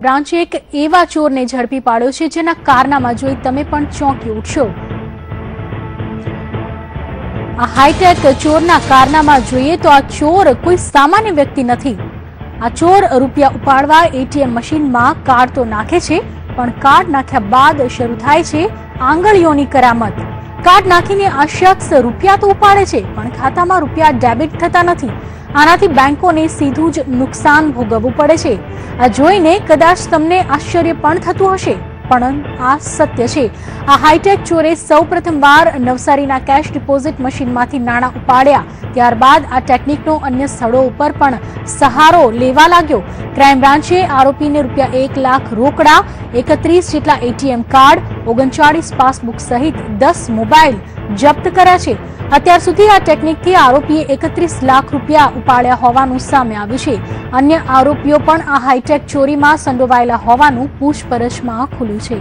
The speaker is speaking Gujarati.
બ્રાન્ચે એક એવા ચોરને ઝડપી પાડ્યો છે જેના કારનામા જોઈ તમે પણ ચોંકી ઉઠશો। આ હાઈટેક ચોરના કારનામા જોઈએ તો આ ચોર કોઈ સામાન્ય વ્યક્તિ નથી। આ ચોર રૂપિયા ઉપાડવા એટીએમ મશીનમાં કાર્ડ તો નાખે છે, પણ કાર્ડ નાખ્યા બાદ શરૂ થાય છે આંગળીઓની કરામત। કાર્ડ નાખીને આ શખ્સ રૂપિયા તો ઉપાડે છે, પણ ખાતામાં રૂપિયા ડેબિટ થતા નથી। આનાથી બેંકોને સીધું જ નુકસાન ભોગવવું પડે છે। આ જોઈને કદાચ તમને આશ્ચર્ય પણ થતું હશે, પણ આ સત્ય છે। આ હાઈટેક ચોરે સૌપ્રથમવાર નવસારીના કેશ ડિપોઝિટ મશીનમાંથી નાણાં ઉપાડ્યા, ત્યારબાદ આ ટેકનિકનો અન્ય સ્થળો ઉપર પણ સહારો લેવા લાગ્યો। ક્રાઇમ બ્રાન્ચે આરોપીને રૂપિયા 1 લાખ રોકડા, 31 જેટલા એટીએમ કાર્ડ, 39 પાસબુક સહિત 10 મોબાઈલ જપ્ત કર્યા છે। અત્યાર સુધી આ ટેકનિકથી આરોપીએ 31 લાખ રૂપિયા ઉપાડ્યા હોવાનું સામે આવ્યું છે। અન્ય આરોપીઓ પણ આ હાઈટેક ચોરીમાં સંડોવાયેલા હોવાનું પૂછપરછમાં ખુલ્યું છે।